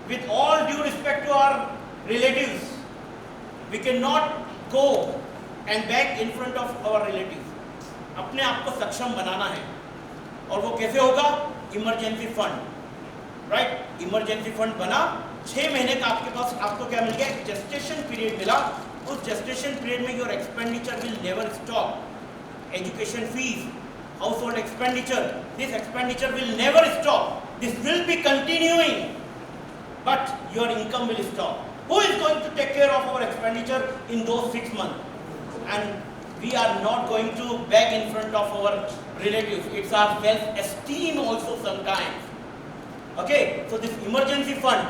with all due respect to our relatives, we cannot go and beg in front of our relatives. अपने आप को सक्षम बनाना है, और वो कैसे होगा? Emergency fund, right? Emergency fund बना, 6 महीने का आपके पास, आपको क्या मिल गया? जेस्टेशन पीरियड मिला। उस जेस्टेशन पीरियड में your expenditure will never stop. Education fees, household expenditure, this expenditure will never stop. This will be continuing, but your income will stop. Who is going to take care of our expenditure in those 6 months? And we are not going to beg in front of our relatives. It's our self-esteem also sometimes. Okay, so this emergency fund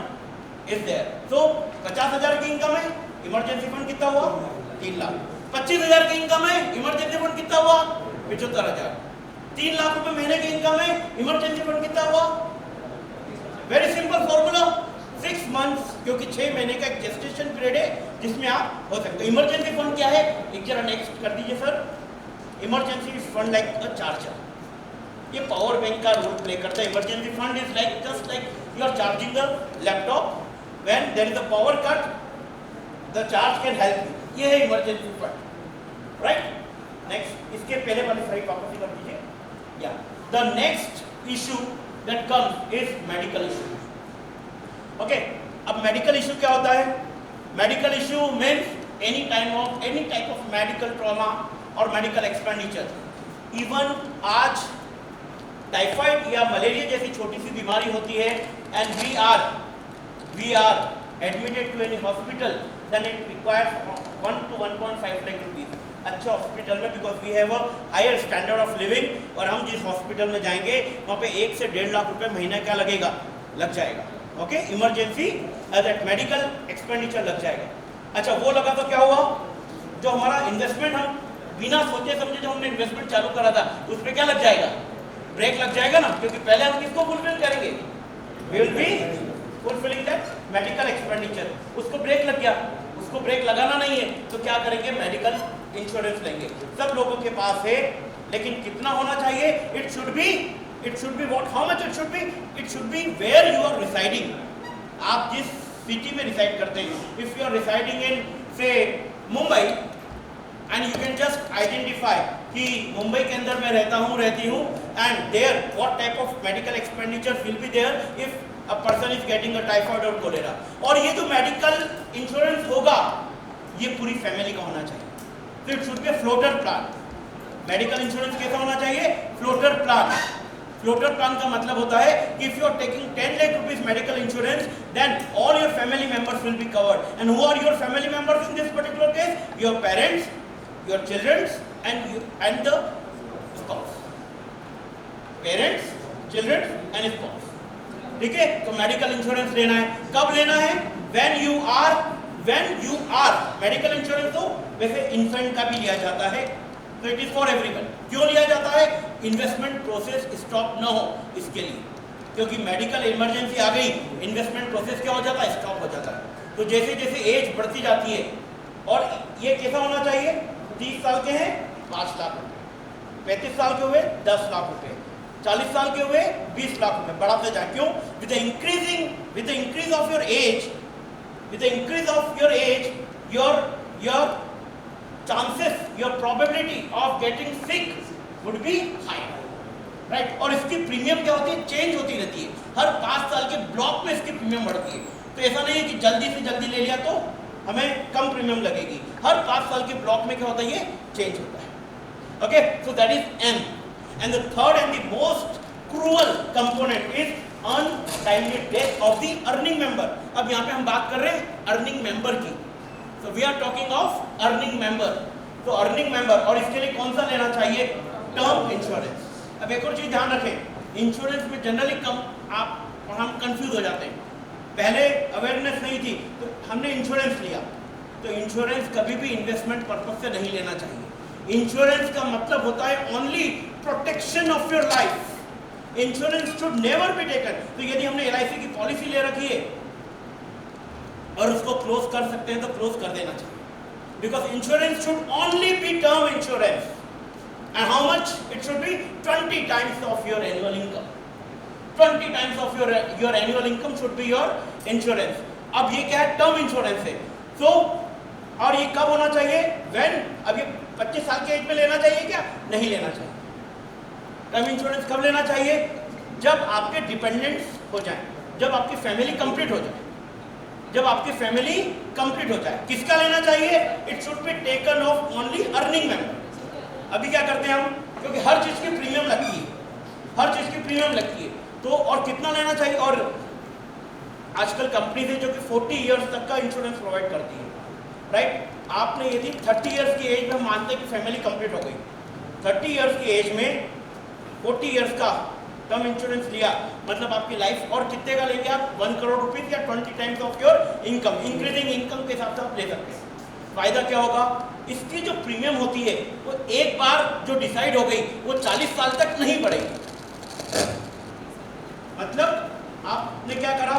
is there. So 50,000 की income है, emergency fund कितना हुआ? 3 लाख। 25,000 की income है, emergency fund कितना हुआ? 75,000। 3 लाख रुपए महीने की इनकम है, इमरजेंसी फंड कितना हुआ? वेरी सिंपल फॉर्मूला, 6 मंथ्स, क्योंकि 6 महीने का एक जेस्टेशन पीरियड है जिसमें आप हो सकते हो। इमरजेंसी फंड क्या है? एक जरा नेक्स्ट कर दीजिए sir. Emergency fund like a charger, ये पावर बैंक का रोल प्ले करता है। Emergency fund is like just like you are charging the laptop, when there is a power cut the charge can help you. ये है emergency fund, right? Next, इसके पहले वाली slide वापस कर दीजिए। Yeah the next issue that comes is medical issue. Okay, अब medical issue क्या होता है? Medical issue means any type of medical trauma और मेडिकल एक्सपेंडिचर। इवन आज टाइफाइड या मलेरिया जैसी छोटी सी बीमारी होती है and we are admitted to any hospital, then it requires 1 to 1.5 lakh rupees अच्छे हॉस्पिटल में, because we have a higher standard of living. और हम जिस हॉस्पिटल में जाएंगे वहाँ पे 1 से 1.5 लाख रुपए महीना क्या लगेगा? लग जाएगा। Okay, emergency that medical expenditure लग जाएगा। अच्छा, वो लगा तो क्या हुआ? जो हमारा इन्वेस्टमेंट, हम बिना सोचे समझे जो हमने इन्वेस्टमेंट चालू करा था, उस पर क्या लग जाएगा? ब्रेक लग जाएगा ना, क्योंकि पहले हम किसको फुलफिल करेंगे? We will be fulfilling that medical expenditure. उसको ब्रेक लग गया, उसको ब्रेक लगाना नहीं है तो क्या करेंगे? मेडिकल इंश्योरेंस लेंगे। सब लोगों के पास है, लेकिन कितना होना चाहिए? It should be what, how much it should be? It should be where you are residing. आप जिस सिटी में रिसाइड करते हैं, if you are residing in say Mumbai and you can just identify कि मुंबई के अंदर मैं रहती हूँ and there what type of medical expenditure will be there if a person is getting a typhoid और कोलेरा। और ये जो मेडिकल इंश्योरेंस होगा ये पूरी फैमिली का होना चाहिए। तो it should B floater plan. Medical insurance कैसा होना चाहिए? Floater plan. फ्लोटर प्लान का मतलब होता है कि if you are taking 10 lakh rupees medical insurance, then all your family members will be covered. And who are your family members in this particular case? Your parents, your childrens and the spouse. Parents, childrens and spouse. ठीक है, तो medical insurance लेना है। कब लेना है? When you are medical insurance तो वैसे इन्फेंट का भी लिया जाता है, तो इट इज फॉर एवरीवन। क्यों लिया जाता है? इन्वेस्टमेंट प्रोसेस स्टॉप न हो इसके लिए, क्योंकि मेडिकल इमरजेंसी आ गई, इन्वेस्टमेंट प्रोसेस क्या हो जाता है? स्टॉप हो जाता है। तो जैसे जैसे एज बढ़ती जाती है, और ये कैसा होना चाहिए? 30 साल के हैं 5 लाख रुपए, 35 साल के हुए 10 लाख रुपए, 40 साल के हुए 20 लाख रुपए, बढ़ाते जाए। क्यों? With the increase of your age, your chances, your probability of getting sick would be higher, right? और इसकी प्रीमियम क्या होती है? चेंज होती रहती है। हर 5 साल के ब्लॉक में इसकी प्रीमियम बढ़ती है। तो ऐसा नहीं है कि जल्दी से जल्दी ले लिया तो हमें कम प्रीमियम लगेगी। हर 5 साल के ब्लॉक में क्या होता है? ये चेंज होता है। Okay, so that is M. And the third and the most cruel component is untimely death of the earning member. अब यहाँ पे हम बात कर रहे हैं अर्निंग मेंबर की। So we are talking of earning member. तो अर्निंग मेंबर, और इसके लिए कौन सा लेना चाहिए? Term insurance. अब एक और चीज ध्यान रखें, इंश्योरेंस में जनरली हम कंफ्यूज हो जाते हैं। पहले अवेयरनेस नहीं थी तो हमने इंश्योरेंस लिया, तो इंश्योरेंस कभी भी इन्वेस्टमेंट पर्पज से नहीं लेना चाहिए। इंश्योरेंस का मतलब होता है only protection of your life. Insurance should never be taken. तो यदि हमने LIC की पॉलिसी ले रखी है और उसको क्लोज कर सकते हैं तो क्लोज कर देना चाहिए, because insurance should only be term insurance. And how much? It should be 20 times of your annual income. 20 times of your annual income should be your insurance. अब ये क्या है, टर्म इंश्योरेंस है. So और ये कब होना चाहिए, when, अब ये 25 साल के एज में लेना चाहिए क्या, नहीं लेना चाहिए. टर्म इंश्योरेंस कब लेना चाहिए, जब आपके डिपेंडेंट्स हो जाए, जब आपकी फैमिली कंप्लीट हो जाए, जब आपकी फैमिली कंप्लीट हो जाए. किसका लेना चाहिए, it should be taken of only earning member. अभी क्या करते हैं हम, क्योंकि हर चीज की प्रीमियम लगती है, हर चीज की प्रीमियम लगती है, तो और कितना लेना चाहिए. और आजकल कंपनी है जो कि 40 इयर्स तक का इंश्योरेंस प्रोवाइड करती है, राइट. आपने यदि 30 इयर्स की एज में मानते हैं कि फैमिली कंप्लीट हो गई, 30 इयर्स की एज में 40 इयर्स का टर्म इंश्योरेंस लिया, मतलब आपकी लाइफ और कितने का लेंगे आप, 1 करोड़ रुपीज या 20 times of your income. Increasing income के हिसाब से आप ले सकते हैं. फायदा क्या होगा, इसकी जो प्रीमियम होती है वो एक बार जो डिसाइड हो गई वो 40 साल तक नहीं बढ़ेगी. मतलब आपने क्या करा,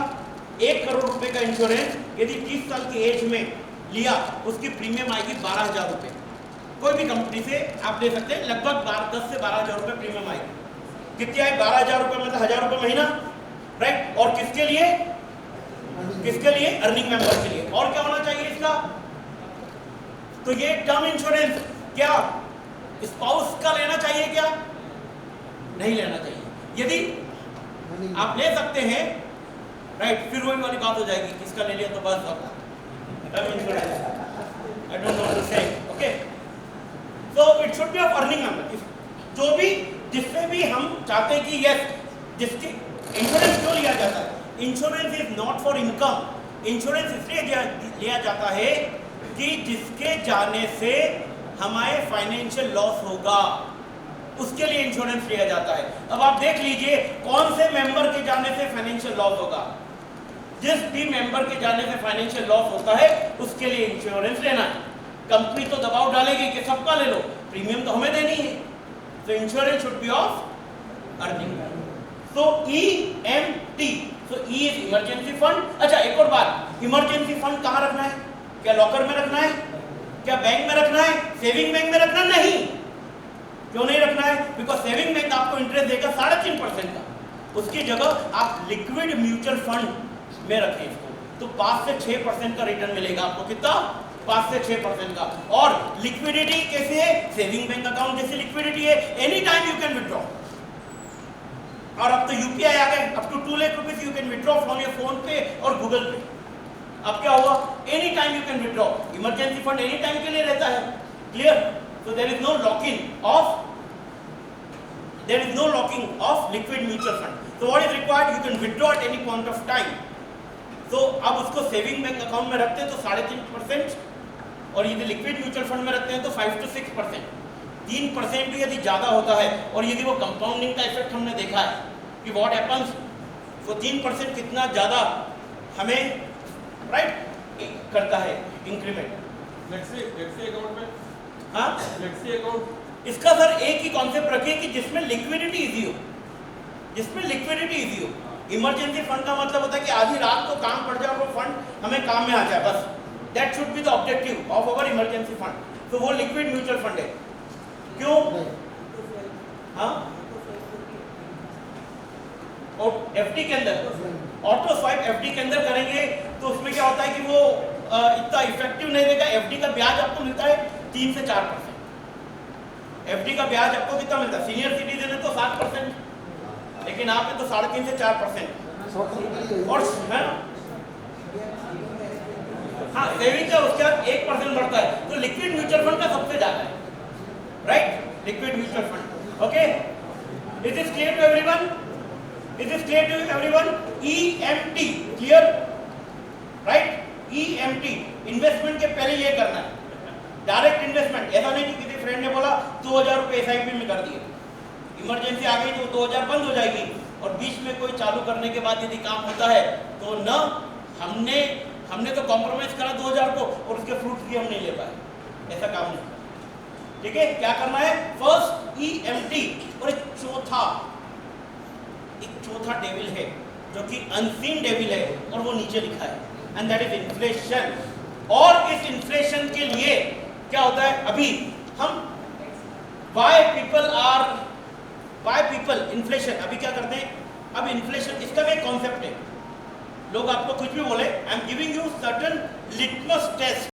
1 करोड़ रुपए का इंश्योरेंस यदि 30 साल की एज में लिया, उसकी प्रीमियम आएगी 12,000 रुपये. कोई भी कंपनी से आप ले सकते हैं, लगभग 10 से 12,000 रुपये प्रीमियम आएगी. कितनी आए, 12,000 रुपये, मतलब 1,000 रुपये महीना, राइट. और किसके लिए, किसके लिए, अर्निंग मेंबर के लिए. और क्या होना चाहिए इसका, तो ये टर्म इंश्योरेंस क्या स्पाउस का लेना चाहिए क्या, नहीं लेना चाहिए. यदि आप ले सकते हैं, राइट, फिर वही वाली बात हो जाएगी, किसका ले लिया तो बस term insurance, I don't know to say, okay. So it should be of earning member. जो भी, जिससे भी हम चाहते हैं कि यस, जिसकी इंश्योरेंस क्यों लिया जाता है, insurance is not for income. Insurance इसलिए लिया जाता है कि जिसके जाने से हमारे फाइनेंशियल लॉस होगा, उसके लिए इंश्योरेंस लिया जाता है. अब आप देख लीजिए कौन से मेंबर के जाने से फाइनेंशियल लॉस होगा. जिस भी मेंबर के जाने से फाइनेंशियल लॉस होता है उसके लिए इंश्योरेंस लेना है. कंपनी तो दबाव डालेगी कि सबका ले लो, प्रीमियम तो हमें देनी है. So insurance should be of earning. So EMT. So E is emergency fund. अच्छा, एक और बात, इमरजेंसी फंड कहाँ रखना है, क्या लॉकर में रखना है, क्या बैंक में रखना है, सेविंग बैंक में रखना नहीं. क्यों नहीं रखना है, बिकॉज सेविंग बैंक आपको इंटरेस्ट देगा 3.5% का. उसकी जगह आप लिक्विड म्यूचुअल फंड में रखें इसको, तो 5 से 6% का रिटर्न मिलेगा आपको. कितना, 5 से 6% का. और लिक्विडिटी कैसे है, सेविंग बैंक अकाउंट जैसे लिक्विडिटी है, any time you can withdraw. और अब तो यूपीआई आ गए, up to 2 lakh rupees you can withdraw from your PhonePe और गूगल पे. अब क्या हुआ, any time you can withdraw. Emergency fund any time के लिए रहता है, clear. So there is no locking of, there is no locking of liquid mutual fund. So what is required, you can withdraw at any point of time. तो अब उसको saving bank account में रखते हैं तो 3.5%, और यदि लिक्विड म्यूचुअल फंड में रखते हैं तो 5 to 6%. 3% भी यदि ज़्यादा होता है, और यदि वो कंपाउंडिंग का इफेक्ट हमने देखा है कि व्हाट हैपन्स, तो 3% कितना ज़्यादा हमें राइट करता है इंक्रीमेंट. फ्लेक्सी अकाउंट में, हाँ फ्लेक्सी अकाउंट, इसका सर एक ही कॉन्सेप्ट रखिए कि जिसमें लिक्विडिटी इजी हो, जिसमें लिक्विडिटी इजी हो. इमरजेंसी फंड का मतलब होता है कि आधी रात को काम पड़ जाए और वो फंड हमें काम में आ जाए, बस. That should be the objective of our emergency fund. तो वो लिक्विड म्यूचुअल फंड है. क्यों, हाँ, और एफडी के अंदर, ऑटो स्वाइप एफडी के अंदर करेंगे तो उसमें क्या होता है कि वो इतना इफेक्टिव नहीं रहेगा. एफडी का ब्याज आपको मिलता है 3 से 4%. एफडी का ब्याज आपको कितना मिलता है, सीनियर सिटीजन है तो 7%, लेकिन आप है तो 3.5 से 4%. और है ना, हाँ, सेविंग का उसके बाद 1% बढ़ता है. तो लिक्विड म्यूचुअल फंड का सबसे ज्यादा है, right, liquid mutual fund. Okay, it is clear to everyone, it is clear to everyone. EMT clear, right. EMT investment के पहले ये करना है, डायरेक्ट इन्वेस्टमेंट. ऐसा नहीं कि किसी फ्रेंड ने बोला 2,000 रुपये SIP में कर दिए, इमरजेंसी आ गई तो 2,000 बंद हो जाएगी, और बीच में कोई चालू करने के बाद यदि काम होता है तो न हमने तो कॉम्प्रोमाइज करा 2,000 को और उसके फ्रूट्स भी हम नहीं ले पाए. ऐसा काम नहीं. ठीक है, क्या करना है, फर्स्ट EMT. और एक चौथा डेविल है जो कि अनसीन डेविल है, और वो नीचे लिखा है, एंड दैट इज इन्फ्लेशन. और इस इन्फ्लेशन के लिए क्या होता है, अभी हम why people इन्फ्लेशन, अभी क्या करते हैं, अब इन्फ्लेशन, इसका भी एक कॉन्सेप्ट है। लोग आपको कुछ भी बोले, I am giving you certain litmus test